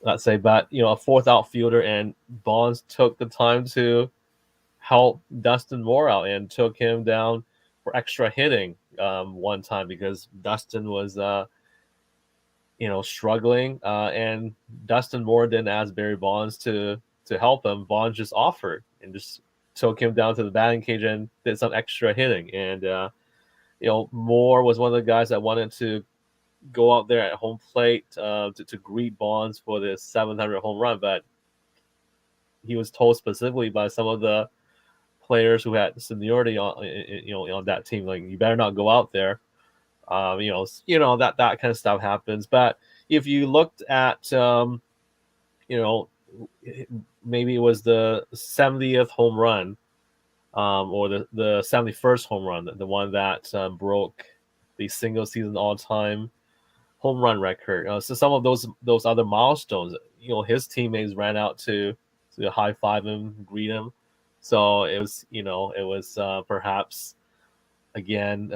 let's say, but a fourth outfielder. And Bonds took the time to help Dustin Moore out and took him down for extra hitting one time because Dustin was struggling, and Dustin Moore didn't ask Barry Bonds to help him. Bonds just offered and just took him down to the batting cage and did some extra hitting. And Moore was one of the guys that wanted to go out there at home plate to greet Bonds for this 700 home run, but he was told specifically by some of the players who had seniority on that team, like, you better not go out there. That kind of stuff happens. But if you looked at, maybe it was the 70th home run, or the 71st home run, the one that broke the single season all time home run record. So some of those other milestones, his teammates ran out to high five him, greet him. So it was perhaps, again,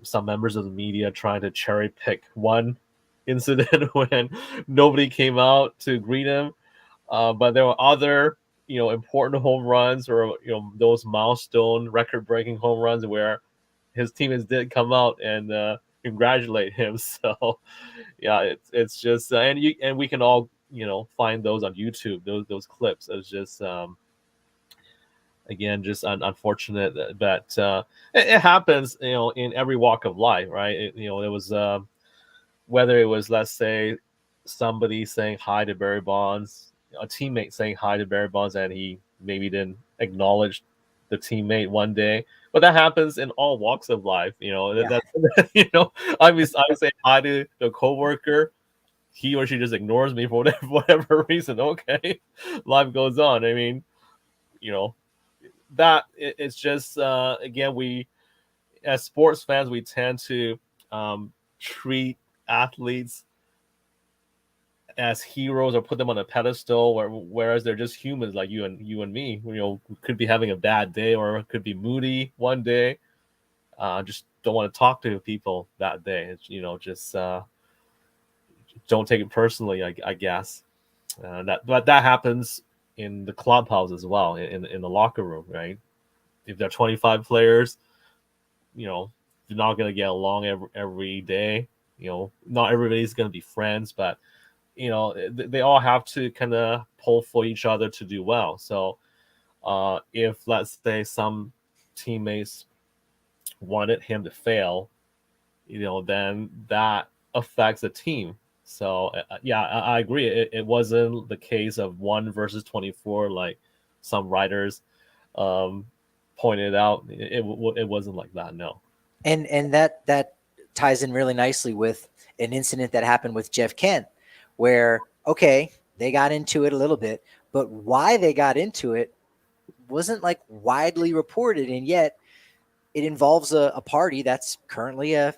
some members of the media trying to cherry pick one incident when nobody came out to greet him. But there were other, important home runs, or, those milestone record breaking home runs where his teammates did come out and congratulate him. So yeah, it's just, and we can all, find those on YouTube, those clips. It's just, again, just unfortunate, but it happens, in every walk of life, right? It was, whether it was, let's say, somebody saying hi to Barry Bonds, a teammate saying hi to Barry Bonds, and he maybe didn't acknowledge the teammate one day, but that happens in all walks of life. Yeah. I would say hi to the coworker, he or she just ignores me for whatever reason. Okay, life goes on. I mean, it's just, again, we, as sports fans, we tend to treat athletes as heroes or put them on a pedestal, whereas they're just humans like you and me. Could be having a bad day, or could be moody one day. Just don't want to talk to people that day. It's, just don't take it personally, I guess. But that happens in the clubhouse as well, in the locker room, right? If there are 25 players, you're not going to get along every day. Not everybody's going to be friends, but they all have to kind of pull for each other to do well. So if, let's say, some teammates wanted him to fail, then that affects the team. So yeah, I agree. It wasn't the case of 1 versus 24, like some writers pointed out. It wasn't like that. No. And that ties in really nicely with an incident that happened with Jeff Kent, where, okay, they got into it a little bit, but why they got into it wasn't like widely reported. And yet it involves a party that's currently a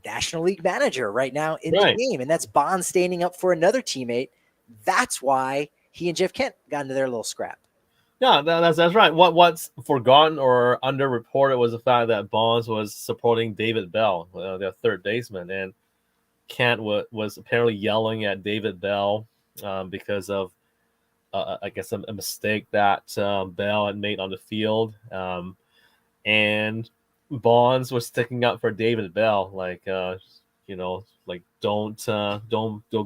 National League manager right now in the game. And that's Bond standing up for another teammate. That's why he and Jeff Kent got into their little scrap. Yeah, that's right. What's forgotten or underreported was the fact that Bonds was supporting David Bell, their third baseman, and Kent was apparently yelling at David Bell because of, I guess, a mistake that Bell had made on the field, and Bonds was sticking up for David Bell, like like don't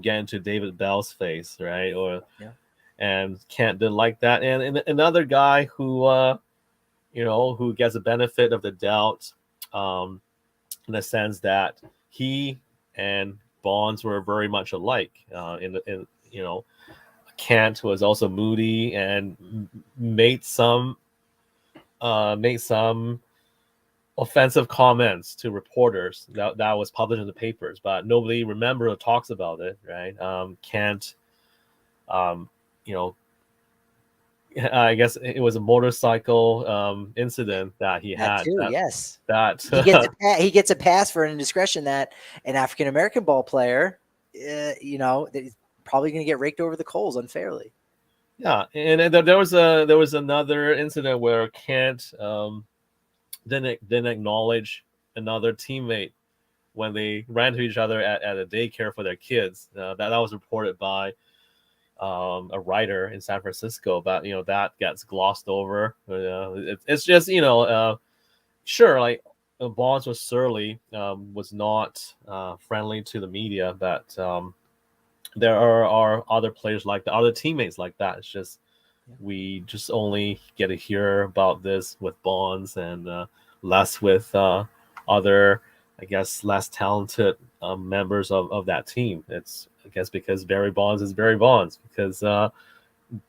get into David Bell's face, right? Or yeah. And Kent didn't like that, and another guy who who gets the benefit of the doubt, in the sense that he and Bonds were very much alike. Kent was also moody and made some offensive comments to reporters that was published in the papers, but nobody remembers or talks about it, right? Kent, I guess it was a motorcycle incident that he had. Too, yes. That he gets a pass for an indiscretion that an African American ball player, that is probably going to get raked over the coals unfairly. Yeah, and there was another incident where Kent didn't acknowledge another teammate when they ran to each other at a daycare for their kids. That was reported by a writer in San Francisco, but that gets glossed over. It's just sure, like Bonds was surly, was not friendly to the media, but there are other players like the other teammates like that. It's just Yeah. we just only get to hear about this with Bonds and less with other, I guess, less talented members of that team. It's, I guess, because Barry Bonds is Barry Bonds, because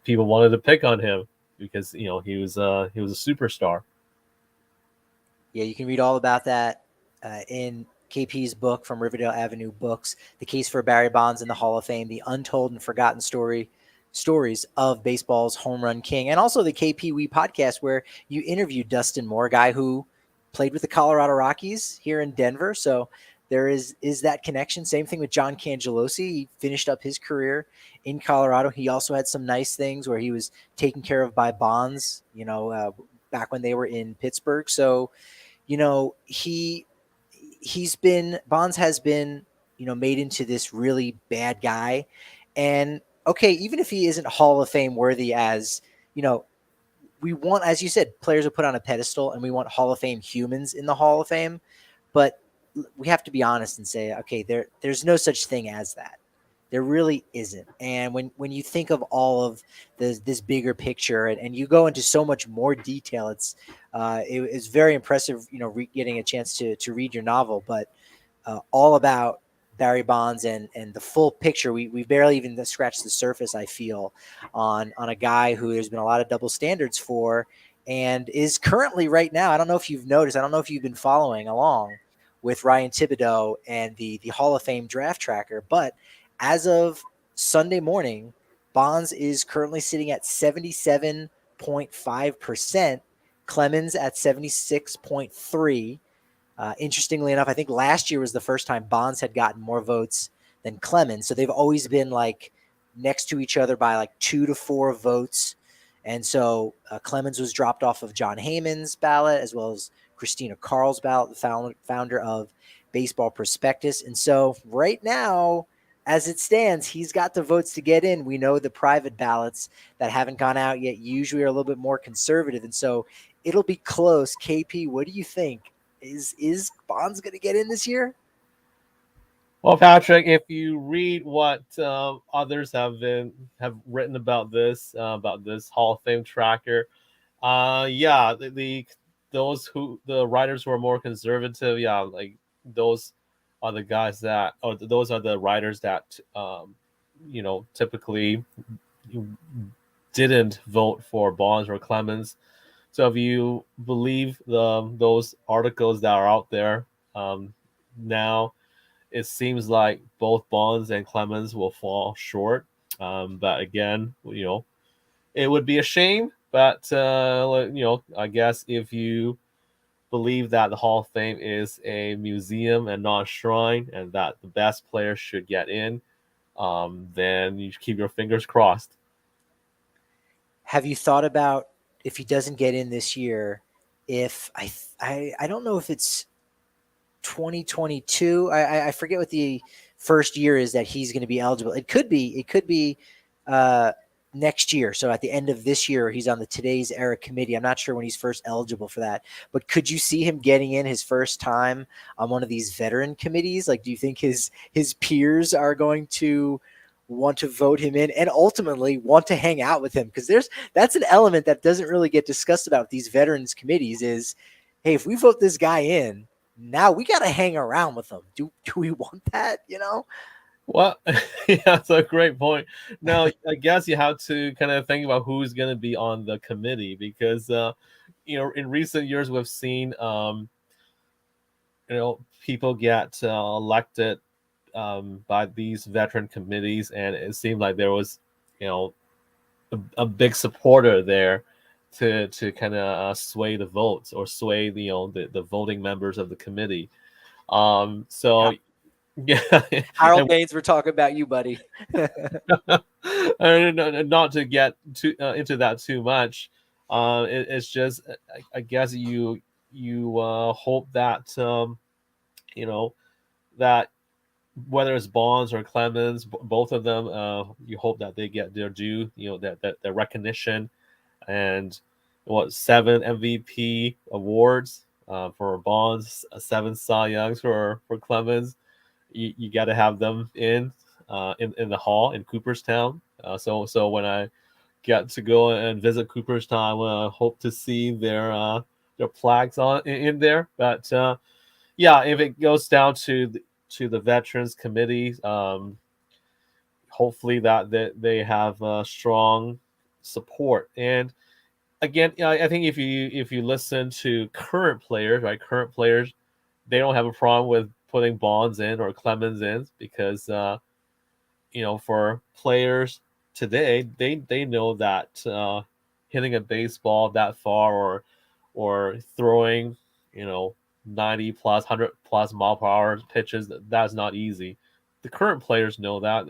people wanted to pick on him because he was a superstar. Yeah, you can read all about that in KP's book from Riverdale Avenue Books, The Case for Barry Bonds in the Hall of Fame, the untold and forgotten stories of baseball's home run king, and also the KP We podcast, where you interviewed Dustin Moore, a guy who played with the Colorado Rockies here in Denver. So there is that connection. Same thing with John Cangelosi. He finished up his career in Colorado. He also had some nice things where he was taken care of by Bonds, back when they were in Pittsburgh. So he's been Bonds has been made into this really bad guy, and okay, even if he isn't Hall of Fame worthy, as you know we want, as you said, players are put on a pedestal, and we want Hall of Fame humans in the Hall of Fame, but we have to be honest and say, okay, there's no such thing as that. There really isn't. And when you think of all of this bigger picture, and you go into so much more detail, it's very impressive, getting a chance to read your novel, but all about Barry Bonds and the full picture. We barely even scratched the surface, I feel, on a guy who there's been a lot of double standards for, and is currently right now. I don't know if you've noticed. I don't know if you've been following along with Ryan Thibodeau and the Hall of Fame draft tracker, but as of Sunday morning, Bonds is currently sitting at 77.5%, Clemens at 76.3. Interestingly enough, I think last year was the first time Bonds had gotten more votes than Clemens. So they've always been like next to each other by like 2 to 4 votes. And so Clemens was dropped off of John Heyman's ballot, as well as Christina Carl's ballot, the founder of Baseball Prospectus. And so right now, as it stands, he's got the votes to get in. We know the private ballots that haven't gone out yet usually are a little bit more conservative. And so it'll be close. KP, what do you think? Is Bonds going to get in this year? Well, Patrick, if you read what others have written about this Hall of Fame tracker, yeah, the writers who are more conservative, yeah, like those are the guys that, or those are the writers that typically didn't vote for Bonds or Clemens. So if you believe those articles that are out there now, it seems like both Bonds and Clemens will fall short. But again, it would be a shame. But I guess if you believe that the Hall of Fame is a museum and not a shrine, and that the best players should get in, then you should keep your fingers crossed. Have you thought about, if he doesn't get in this year, if I don't know if it's 2022. I forget what the first year is that he's going to be eligible. It could be uh, next year. So at the end of this year, he's on the Today's Era committee. I'm not sure when he's first eligible for that, but could you see him getting in his first time on one of these veteran committees? Like, do you think his peers are going to want to vote him in and ultimately want to hang out with him? Because that's an element that doesn't really get discussed about these veterans committees is, hey, if we vote this guy in, now we got to hang around with them. Do we want that? Well, yeah, that's a great point. Now, I guess you have to kind of think about who's going to be on the committee, because, in recent years we've seen, people get elected by these veteran committees, and it seemed like there was, you know, a big supporter there to kind of sway the votes or sway the voting members of the committee. So Yeah. Yeah, Harold and Baines, we're talking about you, buddy. not to get into that too much. It's just, I guess you hope that you know that whether it's Bonds or Clemens, both of them, you hope that they get their due, that their recognition, and what, 7 MVP awards for Bonds, 7 Cy Youngs for Clemens. You got to have them in the hall in Cooperstown. So when I get to go and visit Cooperstown, I hope to see their plaques in there. But yeah, if it goes down to the Veterans Committee, hopefully that they have strong support. And again, I think if you listen to current players, right, current players, they don't have a problem with putting Bonds in or Clemens in, because for players today, they know that hitting a baseball that far, or throwing 90 plus 100 plus mile per hour pitches, that's not easy. The current players know that.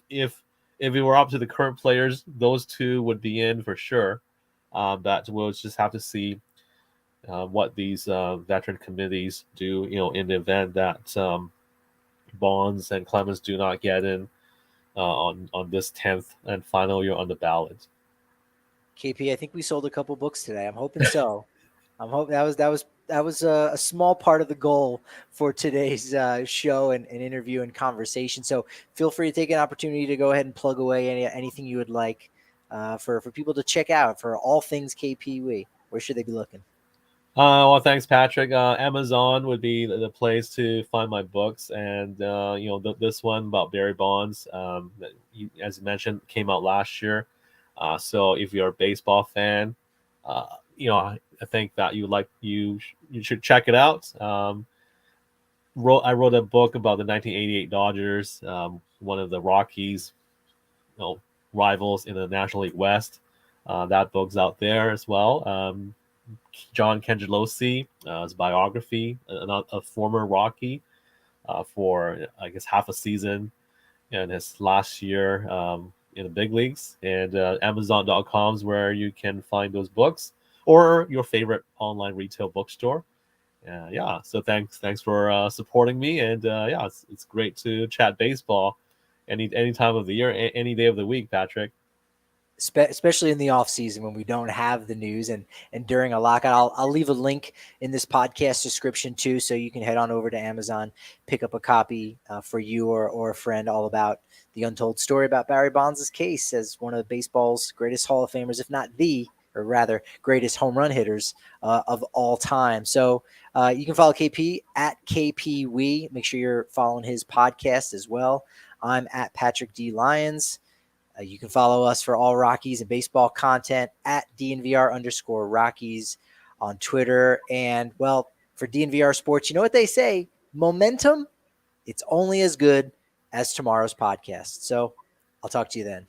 If it were up to the current players, those two would be in for sure. But we'll just have to see what these veteran committees do, in the event that Bonds and Clemens do not get in on this 10th and final year on the ballot. KP, I think we sold a couple books today. I'm hoping so. I'm hoping that was a small part of the goal for today's show and interview and conversation. So feel free to take an opportunity to go ahead and plug away anything you would like for people to check out for all things KPW. Where should they be looking? Well, thanks, Patrick. Amazon would be the place to find my books, and this one about Barry Bonds, that as you mentioned, came out last year. So if you're a baseball fan, I think that you should check it out. I wrote a book about the 1988 Dodgers, one of the Rockies, rivals in the National League West. That book's out there as well. John Cangelosi, his biography, a former Rocky, for I guess half a season in his last year in the big leagues. And Amazon.com is where you can find those books, or your favorite online retail bookstore. Yeah, so thanks for supporting me, and yeah, it's great to chat baseball any time of the year, any day of the week, Patrick. Especially in the off season when we don't have the news and during a lockout. I'll leave a link in this podcast description too, so you can head on over to Amazon, pick up a copy for you or a friend, all about the untold story about Barry Bonds' case as one of baseball's greatest Hall of Famers, if not the, or rather greatest home run hitters of all time. So you can follow KP at KPWee. Make sure you're following his podcast as well. I'm at Patrick D. Lyons. You can follow us for all Rockies and baseball content at DNVR_Rockies on Twitter. And, well, for DNVR Sports, you know what they say? Momentum, it's only as good as tomorrow's podcast. So I'll talk to you then.